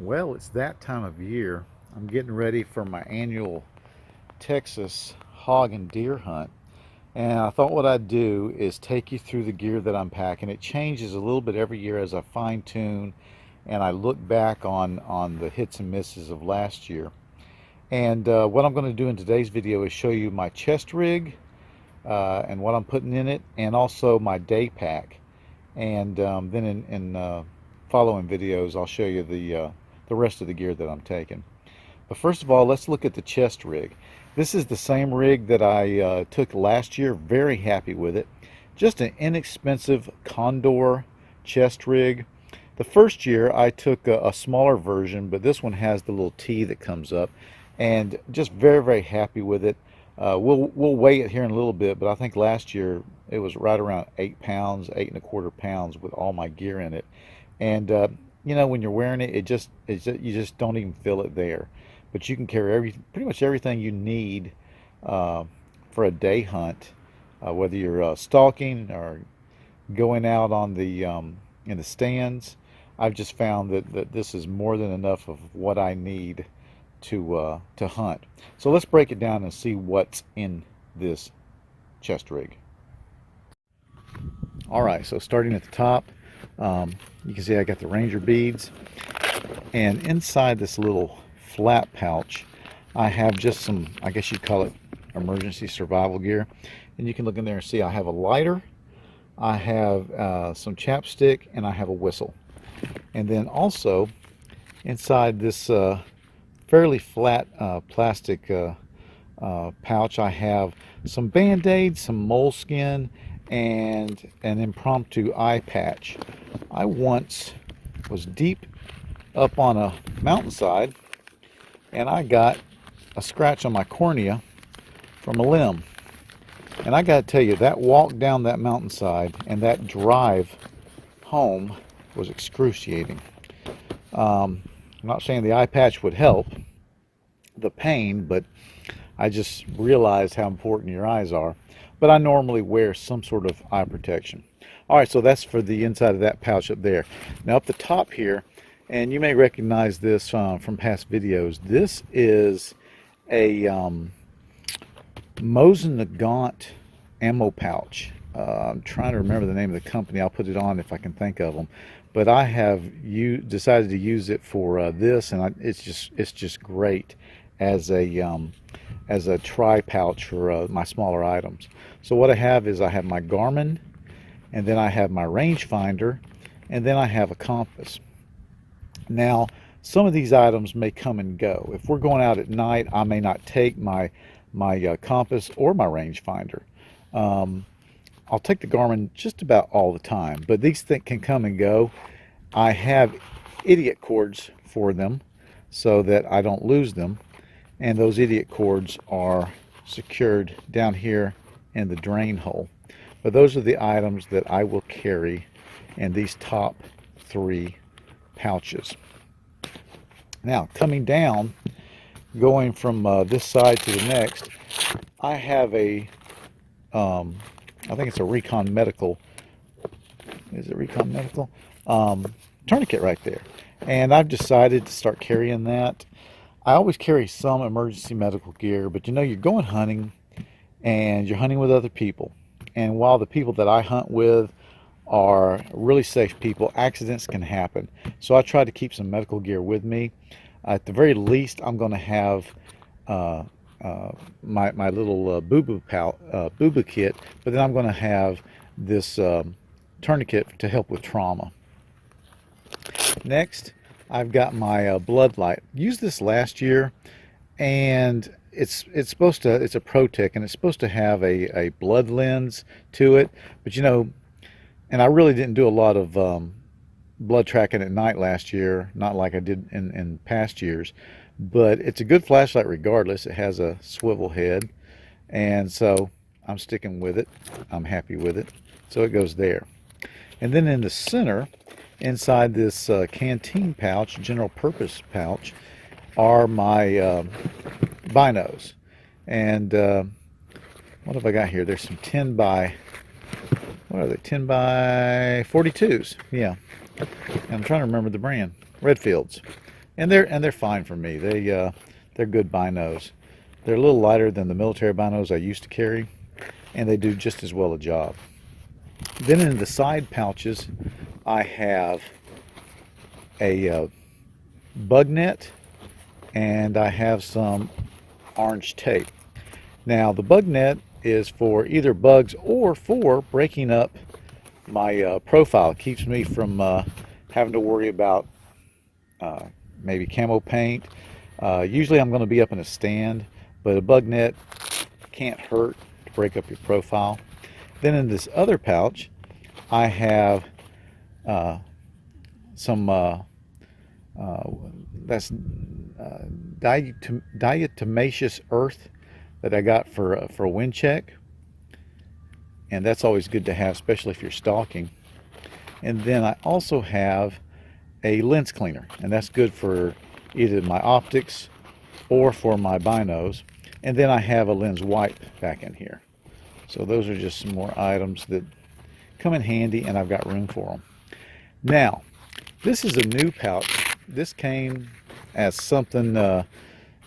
Well, it's that time of year. I'm getting ready for my annual Texas hog and deer hunt. And I thought what I'd do is take you through the gear that I'm packing. It changes a little bit every year as I fine tune and I look back on the hits and misses of last year. And what I'm going to do in today's video is show you my chest rig and what I'm putting in it, and also my day pack. And then in following videos, I'll show you the rest of the gear that I'm taking. But first of all, let's look at the chest rig. This is the same rig that I took last year. Very happy with it. Just an inexpensive Condor chest rig. The first year I took a smaller version, but this one has the little T that comes up, and just very happy with it. We'll weigh it here in a little bit, but I think last year it was right around 8 pounds, 8 1/4 pounds with all my gear in it. And you know, when you're wearing it, you just don't even feel it there. But you can carry pretty much everything you need uh, for a day hunt, whether you're stalking or going out on the in the stands. I've just found that this is more than enough of what I need to hunt. So let's break it down and see what's in this chest rig. All right, so starting at the top, you can see I got the Ranger beads, and inside this little flat pouch I have just some, I guess you'd call it emergency survival gear. And you can look in there and see I have a lighter, I have some chapstick, and I have a whistle. And then also inside this fairly flat plastic pouch, I have some band-aids, some moleskin, and an impromptu eye patch. I once was deep up on a mountainside and I got a scratch on my cornea from a limb. And I got to tell you, that walk down that mountainside and that drive home was excruciating. I'm not saying the eye patch would help the pain, but I just realized how important your eyes are. But I normally wear some sort of eye protection. All right, so that's for the inside of that pouch up there. Now up the top here, and you may recognize this from past videos, this is a Mosin Nagant ammo pouch. I'm trying to remember the name of the company. I'll put it on if I can think of them. But I have decided to use it for this, and it's just great as a tri pouch for my smaller items. So what I have is I have my Garmin, and then I have my rangefinder, and then I have a compass. Now, some of these items may come and go. If we're going out at night, I may not take my compass or my rangefinder. I'll take the Garmin just about all the time, but these things can come and go. I have idiot cords for them so that I don't lose them, and those idiot cords are secured down here in the drain hole. But those are the items that I will carry in these top 3 pouches. Now, coming down, going from this side to the next, I have a I think it's a Recon Medical. Is it Recon Medical? Tourniquet right there. And I've decided to start carrying that. I always carry some emergency medical gear, but you know, you're going hunting and you're hunting with other people. And while the people that I hunt with are really safe people, accidents can happen. So I try to keep some medical gear with me. At the very least, I'm going to have my little boo-boo kit, but then I'm going to have this tourniquet to help with trauma. Next, I've got my blood light. Used this last year, and it's supposed to, it's a ProTech, and it's supposed to have a blood lens to it. But you know, and I really didn't do a lot of blood tracking at night last year, not like I did in past years. But it's a good flashlight regardless. It has a swivel head, and so I'm sticking with it. I'm happy with it. So it goes there. And then in the center, inside this canteen pouch, general purpose pouch, are my binos. And what have I got here? There's some 10 by, what are they, 10 by 42s. Yeah. And I'm trying to remember the brand. Redfields. and they're fine for me. They're good binos. They're a little lighter than the military binos I used to carry, and they do just as well a job. Then in the side pouches, I have a bug net, and I have some orange tape. Now the bug net is for either bugs or for breaking up my profile. It keeps me from having to worry about maybe camo paint. Usually I'm going to be up in a stand, but a bug net can't hurt to break up your profile. Then in this other pouch, I have some that's diatomaceous earth that I got for a wind check, and that's always good to have, especially if you're stalking. And then I also have a lens cleaner, and that's good for either my optics or for my binos. And then I have a lens wipe back in here. So those are just some more items that come in handy, and I've got room for them. Now, this is a new pouch. This came as something,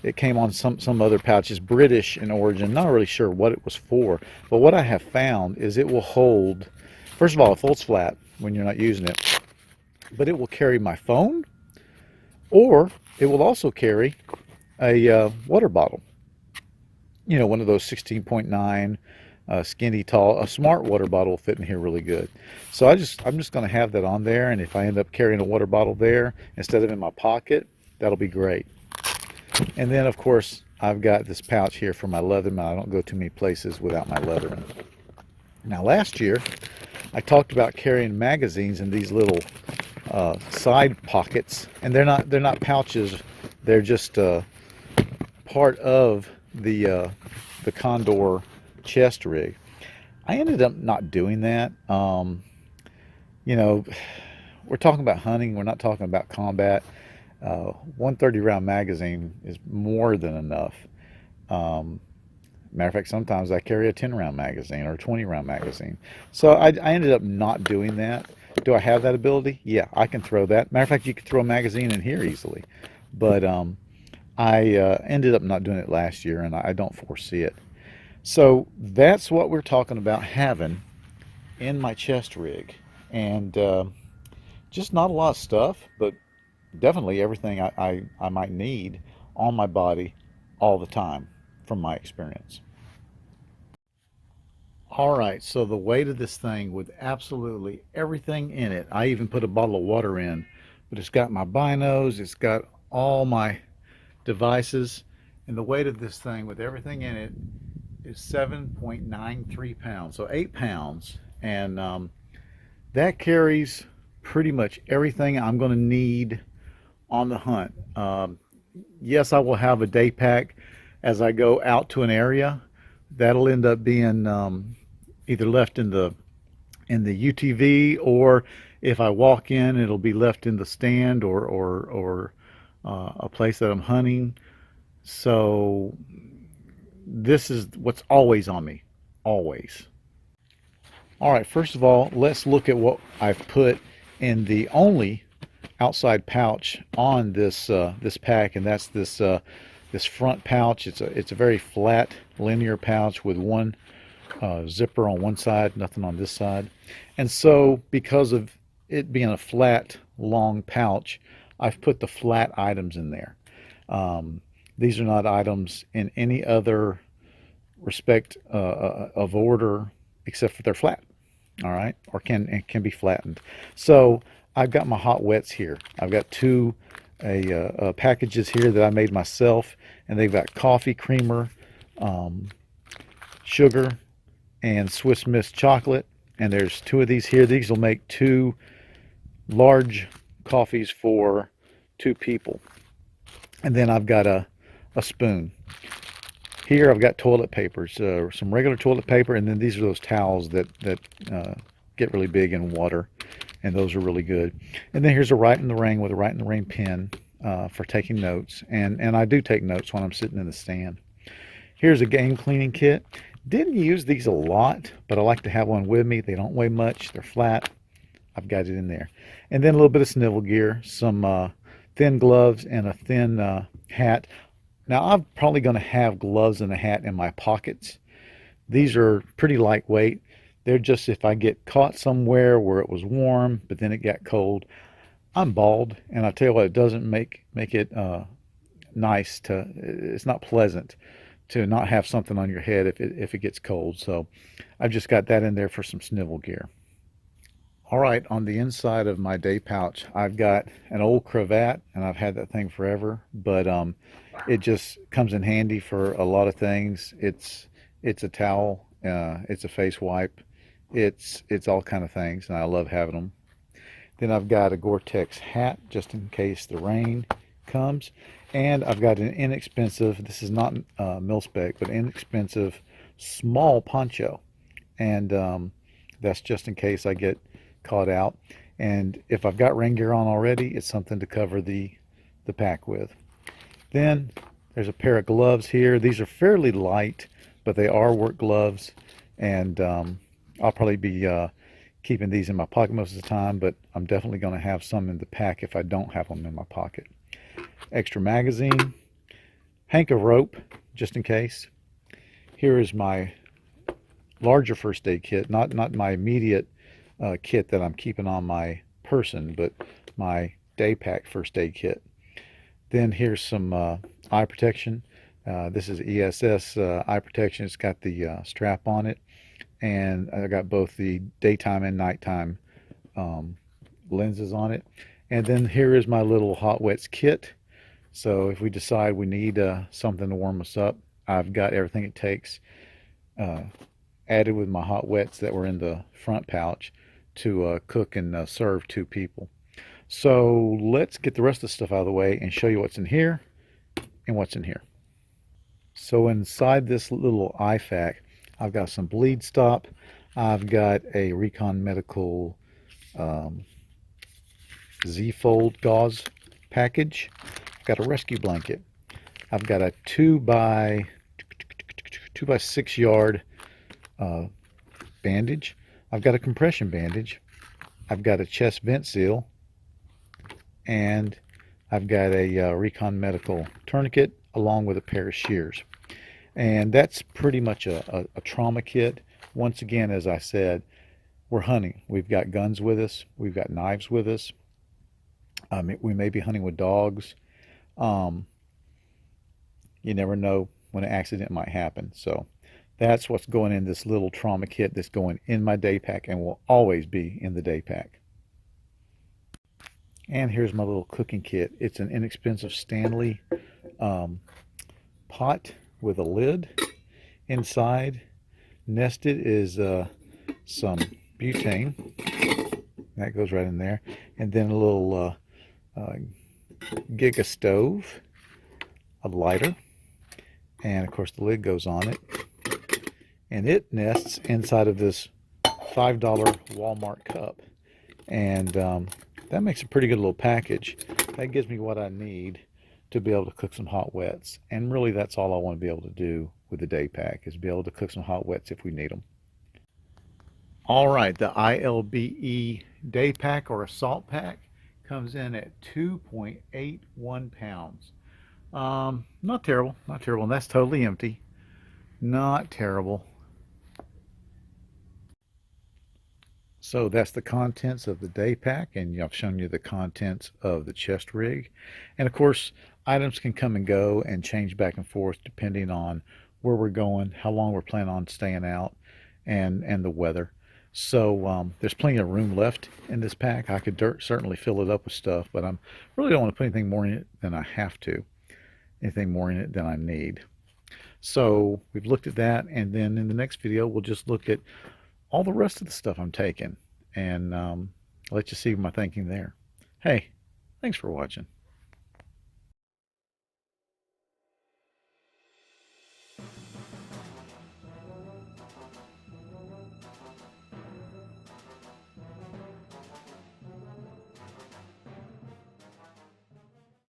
it came on some other pouches, British in origin. Not really sure what it was for, but what I have found is it will hold, first of all, it folds flat when you're not using it, but it will carry my phone, or it will also carry a water bottle. You know, one of those 16.9 skinny tall. A smart water bottle will fit in here really good. So I'm just going to have that on there, and if I end up carrying a water bottle there instead of in my pocket, that'll be great. And then of course I've got this pouch here for my Leatherman. I don't go too many places without my Leatherman. Now last year I talked about carrying magazines in these little side pockets, and they're not pouches. They're just part of the Condor chest rig. I ended up not doing that. You know, we're talking about hunting. We're not talking about combat. 130 round magazine is more than enough. Matter of fact, sometimes I carry a 10 round magazine or a 20 round magazine. So I ended up not doing that. Do I have that ability? Yeah, I can throw that. Matter of fact, you could throw a magazine in here easily. But I ended up not doing it last year, and I don't foresee it. So that's what we're talking about having in my chest rig. And just not a lot of stuff, but definitely everything I might need on my body all the time from my experience. All right, so the weight of this thing with absolutely everything in it, I even put a bottle of water in, but it's got my binos, it's got all my devices, and the weight of this thing with everything in it is 7.93 pounds, so 8 pounds, and that carries pretty much everything I'm going to need on the hunt. Yes, I will have a day pack as I go out to an area. That'll end up being either left in the UTV, or if I walk in, it'll be left in the stand or a place that I'm hunting. So this is what's always on me, always. All right, first of all, let's look at what I've put in the only outside pouch on this this pack, and that's this this front pouch. It's a very flat linear pouch with one zipper on one side, nothing on this side. And so because of it being a flat long pouch, I've put the flat items in there. These are not items in any other respect of order except for they're flat, all right, or can be flattened. So I've got my hot wets here. I've got two packages here that I made myself, and they've got coffee creamer, sugar, and Swiss Miss chocolate. And there's two of these here. These will make two large coffees for two people. And then I've got a spoon. Here I've got toilet papers, some regular toilet paper, and then these are those towels that get really big in water, and those are really good. And then here's a Right in the Ring with a Right in the Ring pen for taking notes, and I do take notes when I'm sitting in the stand. Here's a game cleaning kit. Didn't use these a lot, but I like to have one with me. They don't weigh much, they're flat. I've got it in there. And then a little bit of snivel gear, some thin gloves and a thin hat. Now I'm probably going to have gloves and a hat in my pockets. These are pretty lightweight. They're just if I get caught somewhere where it was warm, but then it got cold. I'm bald, and I tell you what, it doesn't make it nice to. It's not pleasant to not have something on your head if it gets cold. So I've just got that in there for some snivel gear. All right, on the inside of my day pouch, I've got an old cravat, and I've had that thing forever, but it just comes in handy for a lot of things. It's a towel, it's a face wipe, it's all kind of things, and I love having them. Then I've got a Gore-Tex hat just in case the rain comes, and I've got an inexpensive. This is not mil-spec, but inexpensive small poncho, and that's just in case I get caught out. And if I've got rain gear on already, it's something to cover the pack with. Then there's a pair of gloves here. These are fairly light, but they are work gloves, and I'll probably be keeping these in my pocket most of the time, but I'm definitely going to have some in the pack if I don't have them in my pocket. Extra magazine, hank of rope, just in case. Here is my larger first aid kit, not my immediate kit that I'm keeping on my person, but my day pack first aid kit. Then here's some eye protection. This is ESS eye protection. It's got the strap on it, and I got both the daytime and nighttime lenses on it. And then here is my little hot wets kit. So if we decide we need something to warm us up, I've got everything it takes added with my hot wets that were in the front pouch to cook and serve 2 people. So let's get the rest of the stuff out of the way and show you what's in here and what's in here. So inside this little IFAK, I've got some bleed stop. I've got a Recon Medical Z-Fold gauze package. I've got a rescue blanket. I've got a 2 by 6 yard bandage. I've got a compression bandage. I've got a chest vent seal, and I've got a Recon Medical tourniquet along with a pair of shears. And that's pretty much a trauma kit. Once again, as I said, we're hunting. We've got guns with us. We've got knives with us. We may be hunting with dogs. You never know when an accident might happen. So that's what's going in this little trauma kit that's going in my day pack and will always be in the day pack. And here's my little cooking kit. It's an inexpensive Stanley pot with a lid. Inside, nested is some butane. That goes right in there. And then a little Giga stove, a lighter, and of course the lid goes on it. And it nests inside of this $5 Walmart cup. And that makes a pretty good little package. That gives me what I need to be able to cook some hot wets. And really that's all I want to be able to do with the day pack, is be able to cook some hot wets if we need them. All right, the ILBE day pack or assault pack comes in at 2.81 pounds. Not terrible, not terrible. And that's totally empty. Not terrible. So that's the contents of the day pack, and I've shown you the contents of the chest rig. And of course, items can come and go and change back and forth depending on where we're going, how long we're planning on staying out, and the weather. So there's plenty of room left in this pack. I could certainly fill it up with stuff, but I really don't want to put anything more in it than I have to, anything more in it than I need. So we've looked at that, and then in the next video we'll just look at all the rest of the stuff I'm taking, and let you see my thinking there. Hey, thanks for watching.